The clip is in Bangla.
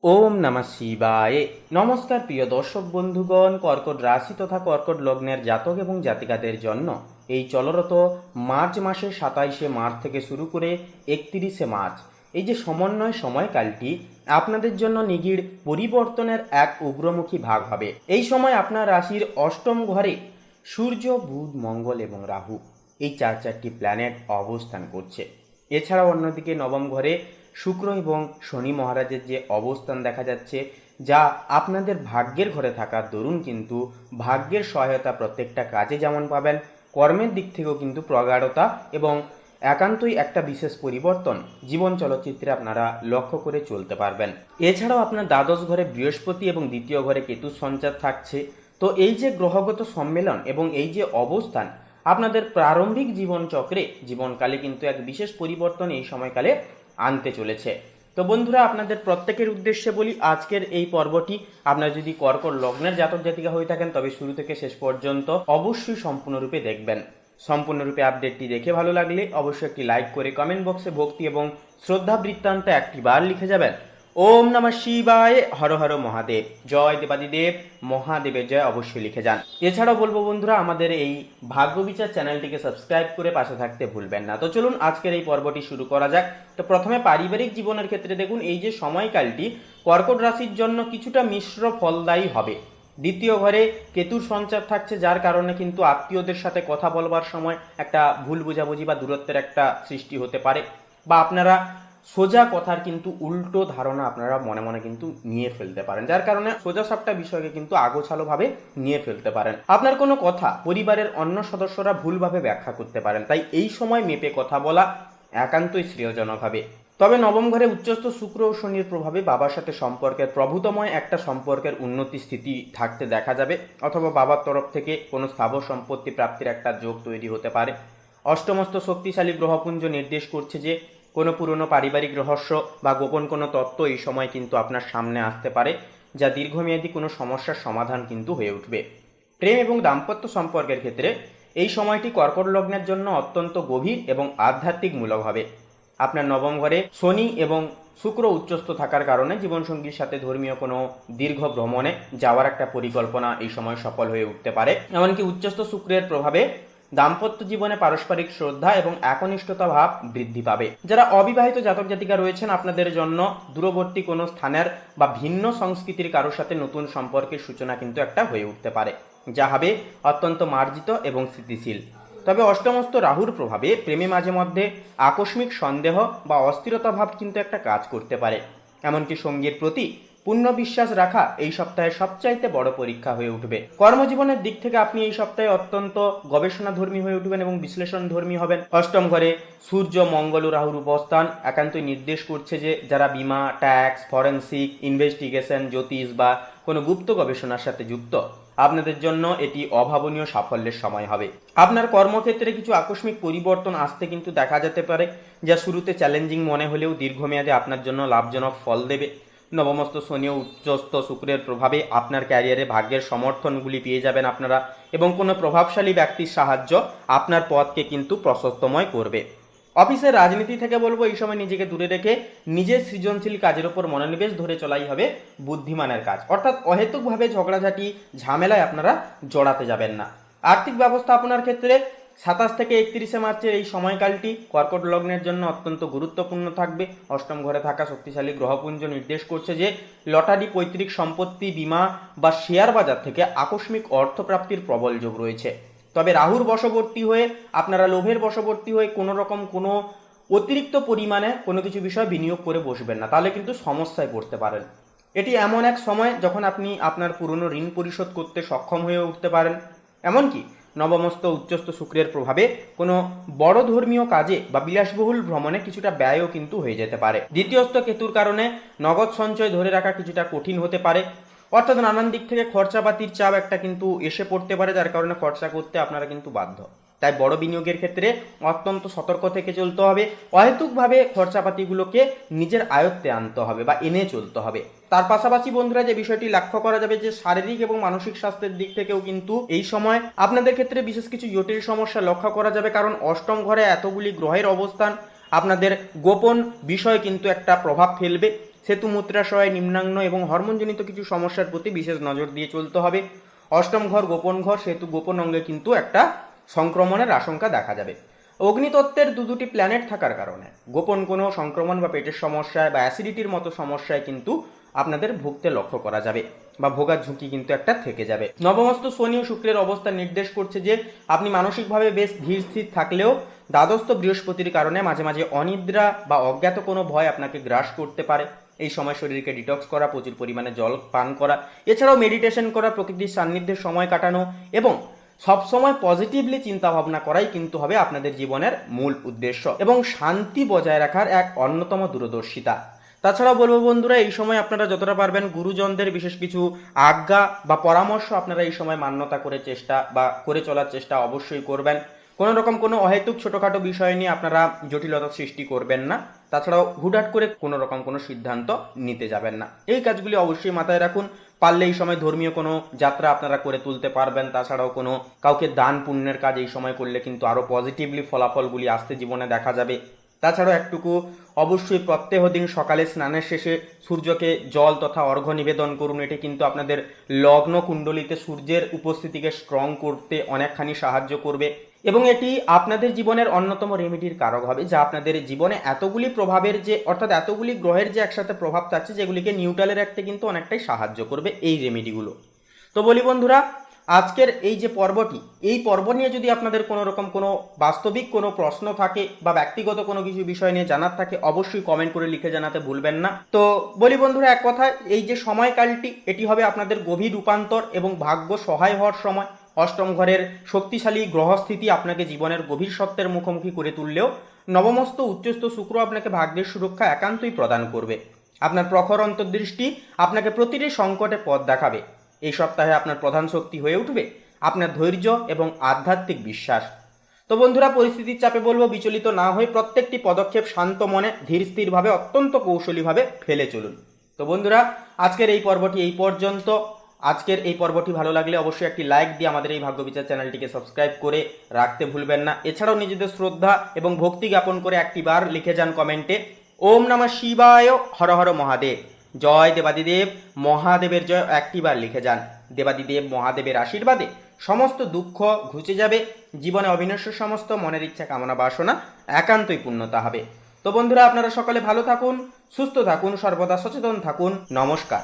ওম নমঃ শিবায়। নমস্কার প্রিয় দর্শক বন্ধুগণ, কর্কট রাশি তথা কর্কট লগ্নের জাতক এবং জাতিকাদের জন্য এই চলরত মার্চ মাসের 27শে মার্চ থেকে শুরু করে 31শে মার্চ এই যে সমন্বয় সময়কালটি আপনাদের জন্য নিবিড় পরিবর্তনের এক উগ্রমুখী ভাগ হবে। এই সময় আপনার রাশির অষ্টম ঘরে সূর্য, বুধ, মঙ্গল এবং রাহু এই চারটি প্ল্যানেট অবস্থান করছে। এছাড়াও অন্যদিকে নবম ঘরে শুক্র এবং শনি মহারাজের যে অবস্থান দেখা যাচ্ছে, যা আপনাদের ভাগ্যের ঘরে থাকার দরুন কিন্তু ভাগ্যের সহায়তা প্রত্যেকটা কাজে যেমন পাবেন, কর্মের দিক থেকেও কিন্তু প্রগাঢ়তা এবং একান্তই একটা বিশেষ পরিবর্তন জীবন চলচ্চিত্রে আপনারা লক্ষ্য করে চলতে পারবেন। এছাড়াও আপনার দ্বাদশ ঘরে বৃহস্পতি এবং দ্বিতীয় ঘরে কেতুর সঞ্চার থাকছে। তো এই যে গ্রহগত সম্মেলন এবং এই যে অবস্থান আপনাদের প্রারম্ভিক জীবনচক্রে জীবনকালে কিন্তু এক বিশেষ পরিবর্তন এই সময়কালে আনতে চলেছে। তো বন্ধুরা, আপনাদের প্রত্যেকের উদ্দেশ্যে বলি, আজকের এই পর্বটি আপনারা যদি কর্কট লগ্নের জাতক জাতিকা হয়ে থাকেন তবে শুরু থেকে শেষ পর্যন্ত অবশ্যই সম্পূর্ণরূপে দেখবেন। সম্পূর্ণরূপে আপডেটটি দেখে ভালো লাগলে অবশ্যই একটি লাইক করে কমেন্ট বক্সে ভক্তি এবং শ্রদ্ধা বৃত্তান্ত একটি বার লিখে যাবেন। ওম নমঃ শিবায়, হর হর মহাদেব, জয় দেবাদিদেব মহাদেবের জয় অবশ্যই লিখে যান। এছাড়াও বলবো বন্ধুরা, আমাদের এই ভাগ্য বিচার চ্যানেলটিকে সাবস্ক্রাইব করে পাশে থাকতে ভুলবেন না। তো চলুন আজকের এই পর্বটি শুরু করা যাক। তো প্রথমে পারিবারিক জীবনের ক্ষেত্রে দেখুন, এই যে সময়কালটি কর্কট রাশির জন্য কিছুটা মিশ্র ফলদায়ী হবে। দ্বিতীয় ঘরে কেতুর সঞ্চার থাকছে, যার কারণে কিন্তু আত্মীয়দের সাথে কথা বলবার সময় একটা ভুল বোঝাবুঝি বা দূরত্বের একটা সৃষ্টি হতে পারে, বা আপনারা সোজা কথার কিন্তু উল্টো ধারণা আপনারা মনে মনে কিন্তু নিয়ে ফেলতে পারেন, যার কারণে সোজা সাপটা বিষয়কে কিন্তু আগোছালোভাবে নিয়ে ফেলতে পারেন। আপনার কোনো কথা পরিবারের অন্য সদস্যরা ভুলভাবে ব্যাখ্যা করতে পারেন, তাই এই সময় মেপে কথা বলা একান্তই শ্রেয়জনক হবে। তবে নবম ঘরে উচ্চস্থ শুক্র ও শনির প্রভাবে বাবার সাথে সম্পর্কের প্রভূতময় একটা সম্পর্কের উন্নতি স্থিতি থাকতে দেখা যাবে, অথবা বাবার তরফ থেকে কোনো স্থাবর সম্পত্তি প্রাপ্তির একটা যোগ তৈরি হতে পারে। অষ্টমস্ত শক্তিশালী গ্রহপুঞ্জ নির্দেশ করছে যে কোনো পুরনো পারিবারিক রহস্য বা গোপন কোনো তত্ত্ব এই সময় কিন্তু আপনার সামনে আসতে পারে, যা দীর্ঘমেয়াদী কোনো সমস্যার সমাধান কিন্তু হয়ে উঠবে। প্রেম এবং দাম্পত্য সম্পর্কের ক্ষেত্রে এই সময়টি কর্কট লগ্নের জন্য অত্যন্ত গভীর এবং আধ্যাত্মিকমূলক হবে। আপনার নবম ঘরে শনি এবং শুক্র উচ্চস্থ থাকার কারণে জীবনসঙ্গীর সাথে ধর্মীয় কোনো দীর্ঘ ভ্রমণে যাওয়ার একটা পরিকল্পনা এই সময় সফল হয়ে উঠতে পারে। এমনকি উচ্চস্থ শুক্রের প্রভাবে দাম্পত্য জীবনে পারস্পরিক শ্রদ্ধা এবং একনিষ্ঠতা ভাব বৃদ্ধি পাবে। যারা অবিবাহিত জাতক জাতিকা রয়েছেন, আপনাদের জন্য দূরবর্তী কোনো স্থানের বা ভিন্ন সংস্কৃতির কারোর সাথে নতুন সম্পর্কের সূচনা কিন্তু একটা হয়ে উঠতে পারে, যা হবে অত্যন্ত মার্জিত এবং স্থিতিশীল। তবে অষ্টমস্ত রাহুর প্রভাবে প্রেমে মাঝে মধ্যে আকস্মিক সন্দেহ বা অস্থিরতা ভাব কিন্তু একটা কাজ করতে পারে। এমনকি সঙ্গীর প্রতি পূর্ণ বিশ্বাস রাখা এই সপ্তাহে সবচাইতে বড় পরীক্ষা হয়ে উঠবে। কর্মজীবনের দিক থেকে আপনি এই সপ্তাহে অত্যন্ত গবেষণাধর্মী হয়ে উঠবেন এবং বিশ্লেষণধর্মী হবেন। অষ্টম ঘরে সূর্য, মঙ্গল ও রাহুর অবস্থান একান্তই নির্দেশ করছে যে যারা বিমা, ট্যাক্স, ফরেন্সিক, ইনভেস্টিগেশন, জ্যোতিষ বা কোনো গুপ্ত গবেষণার সাথে যুক্ত, আপনাদের জন্য এটি অভাবনীয় সাফল্যের সময় হবে। আপনার কর্মক্ষেত্রে কিছু আকস্মিক পরিবর্তন আসতে কিন্তু দেখা যেতে পারে, যা শুরুতে চ্যালেঞ্জিং মনে হলেও দীর্ঘমেয়াদে আপনার জন্য লাভজনক ফল দেবে। নবমস্ত শনি ও উচ্চস্থ শুক্রের প্রভাবে আপনার ক্যারিয়ারে ভাগ্যের সমর্থনগুলি পেয়ে যাবেন আপনারা, এবং কোনো প্রভাবশালী ব্যক্তির সাহায্য আপনার পথকে কিন্তু প্রশস্তময় করবে। অফিসের রাজনীতি থেকে বলবো, এই সময় নিজেকে দূরে রেখে নিজের সৃজনশীল কাজের উপর মনোনিবেশ ধরে চলাই হবে বুদ্ধিমানের কাজ, অর্থাৎ অহেতুকভাবে ঝগড়াঝাটি ঝামেলায় আপনারা জড়াতে যাবেন না। আর্থিক ব্যবস্থাপনার ক্ষেত্রে 27 থেকে 31শে মার্চের এই সময়কালটি কর্কট লগ্নের জন্য অত্যন্ত গুরুত্বপূর্ণ থাকবে। অষ্টম ঘরে থাকা শক্তিশালী গ্রহপুঞ্জ নির্দেশ করছে যে লটারি, পৈতৃক সম্পত্তি, বিমা বা শেয়ার বাজার থেকে আকস্মিক অর্থপ্রাপ্তির প্রবল যোগ রয়েছে। তবে রাহুর বশবর্তী হয়ে আপনারা লোভের বশবর্তী হয়ে কোনো রকম কোনো অতিরিক্ত পরিমাণে কোনো কিছু বিষয় বিনিয়োগ করে বসবেন না, তাহলে কিন্তু সমস্যায় পড়তে পারেন। এটি এমন এক সময় যখন আপনি আপনার পুরনো ঋণ পরিশোধ করতে সক্ষম হয়ে উঠতে পারেন। এমনকি নবমস্ত উচ্চস্থ শুক্রের প্রভাবে কোনো বড় ধর্মীয় কাজে বা বিলাসবহুল ভ্রমণে কিছুটা ব্যয়ও কিন্তু হয়ে যেতে পারে। দ্বিতীয়স্থ কেতুর কারণে নগদ সঞ্চয় ধরে রাখা কিছুটা কঠিন হতে পারে, অর্থাৎ নানান দিক থেকে খরচাপাতির চাপ একটা কিন্তু এসে পড়তে পারে, যার কারণে খরচা করতে আপনারা কিন্তু বাধ্য। তাই বড় বিনিয়োগের ক্ষেত্রে অত্যন্ত সতর্ক থেকে চলতে হবে। অহেতুকভাবে খরচাপাতিগুলোকে নিজের আয়ত্তে আনতে হবে বা এনে চলতে হবে। তার পাশাপাশি বন্ধুরা, যে বিষয়টি লক্ষ্য করা যাবে যে শারীরিক এবং মানসিক স্বাস্থ্যের দিক থেকেও কিন্তু এই সময় আপনাদের ক্ষেত্রে বিশেষ কিছু জটিল সমস্যা লক্ষ্য করা যাবে, কারণ অষ্টম ঘরে এতগুলি গ্রহের অবস্থান আপনাদের গোপন বিষয় কিন্তু একটা প্রভাব ফেলবে। সেতু মূত্রাশয়, নিম্নাঙ্গ এবং হরমোনজনিত কিছু সমস্যার প্রতি বিশেষ নজর দিয়ে চলতে হবে। অষ্টম ঘর গোপন ঘর, সেহেতু গোপন অঙ্গে কিন্তু একটা সংক্রমণের আশঙ্কা দেখা যাবে। অগ্নিতত্ত্বের দুটি প্ল্যানেট থাকার কারণে গোপন কোনো সংক্রমণ বা পেটের সমস্যায় বা অ্যাসিডিটির মতো সমস্যায় কিন্তু আপনাদের ভুগতে লক্ষ্য করা যাবে বা ভোগার ঝুঁকি কিন্তু একটা থেকে যাবে। নবমস্ত শনি ও শুক্রের অবস্থা নির্দেশ করছে যে আপনি মানসিকভাবে বেশ ধীর স্থির থাকলেও দ্বাদস্থ বৃহস্পতির কারণে মাঝে মাঝে অনিদ্রা বা অজ্ঞাত কোনো ভয় আপনাকে গ্রাস করতে পারে। এই সময় শরীরকে ডিটক্স করা, প্রচুর পরিমাণে জল পান করা, এছাড়াও মেডিটেশন করা, প্রকৃতির সান্নিধ্যে সময় কাটানো এবং সবসময় পজিটিভলি চিন্তা ভাবনা করাই কিন্তু হবে আপনাদের জীবনের মূল উদ্দেশ্য এবং শান্তি বজায় রাখার এক অন্যতম দূরদর্শিতা। তাছাড়াও বলবো বন্ধুরা, এই সময় আপনারা যতটা পারবেন গুরুজনদের বিশেষ কিছু আজ্ঞা বা পরামর্শ আপনারা এই সময় মান্যতা করে চলার চেষ্টা অবশ্যই করবেন। কোনো রকম কোনো অহেতুক ছোটোখাটো বিষয় নিয়ে আপনারা জটিলতা সৃষ্টি করবেন না। তাছাড়াও হুটহাট করে কোনো রকম কোনো সিদ্ধান্ত নিতে যাবেন না। এই কাজগুলি অবশ্যই মাথায় রাখুন। পারলে এই সময় ধর্মীয় কোনো যাত্রা আপনারা করে তুলতে পারবেন। তাছাড়াও কোনো কাউকে দান পুণ্যের কাজ এই সময় করলে কিন্তু আরও পজিটিভলি ফলাফলগুলি আসতে জীবনে দেখা যাবে। তাছাড়াও একটুকু অবশ্যই প্রত্যেক দিন সকালে স্নানের শেষে সূর্যকে জল তথা অর্ঘ্য নিবেদন করুন। এটি কিন্তু আপনাদের লগ্ন কুণ্ডলিতে সূর্যের উপস্থিতিকে স্ট্রং করতে অনেকখানি সাহায্য করবে এবং এটি আপনাদের জীবনের অন্যতম রেমেডির কারক হবে, যা আপনাদের জীবনে এতগুলি প্রভাবের অর্থাৎ এতগুলি গ্রহের যে একসাথে প্রভাব থাকছে যেগুলিকে নিউট্রালে রাখতে কিন্তু অনেকটাই সাহায্য করবে এই রেমেডিগুলো। তো বলি বন্ধুরা, আজকের এই যে পর্বটি, এই পর্ব নিয়ে যদি আপনাদের কোনো রকম কোনো বাস্তবিক কোনো প্রশ্ন থাকে বা ব্যক্তিগত কোনো কিছু বিষয় নিয়ে জানার থাকে অবশ্যই কমেন্ট করে লিখে জানাতে ভুলবেন না। তো বলি বন্ধুরা, এক কথায় এই যে সময়কালটি এটি হবে আপনাদের গভীর রূপান্তর এবং ভাগ্য সহায় হওয়ার সময়। অষ্টম ঘরের শক্তিশালী গ্রহস্থিতি আপনাকে জীবনের গভীর সত্যের মুখোমুখি করে তুললেও নবমস্ত উচ্চস্থ শুক্র আপনাকে ভাগ্যের সুরক্ষা একান্তই প্রদান করবে। আপনার প্রখর অন্তর্দৃষ্টি আপনাকে প্রতিটি সংকটে পথ দেখাবে। এই সপ্তাহে আপনার প্রধান শক্তি হয়ে উঠবে আপনার ধৈর্য এবং আধ্যাত্মিক বিশ্বাস। তো বন্ধুরা, পরিস্থিতির চাপে বলবো বিচলিত না হয়ে প্রত্যেকটি পদক্ষেপ শান্ত মনে ধীর স্থিরভাবে অত্যন্ত কৌশলীভাবে ফেলে চলুন। তো বন্ধুরা, আজকের এই পর্বটি এই পর্যন্ত। আজকের এই পর্বটি ভালো লাগলে অবশ্যই একটি লাইক দিয়ে আমাদের এই ভাগ্যবিচার চ্যানেলটিকে সাবস্ক্রাইব করে রাখতে ভুলবেন না। এছাড়াও নিজেদের শ্রদ্ধা এবং ভক্তি জ্ঞাপন করে একটি বার লিখে যান কমেন্টে, ওম নমঃ শিবায়, হর হর মহাদেব, জয় দেবাদিদেব মহাদেবের জয়, একটি বার লিখে যান। দেবাদিদেব মহাদেবের আশীর্বাদে সমস্ত দুঃখ ঘুচে যাবে। জীবনে অবিনশ্বর সমস্ত মনের ইচ্ছা কামনা বাসনা একান্তই পূর্ণতা হবে। তো বন্ধুরা, আপনারা সকলে ভালো থাকুন, সুস্থ থাকুন, সর্বদা সচেতন থাকুন। নমস্কার।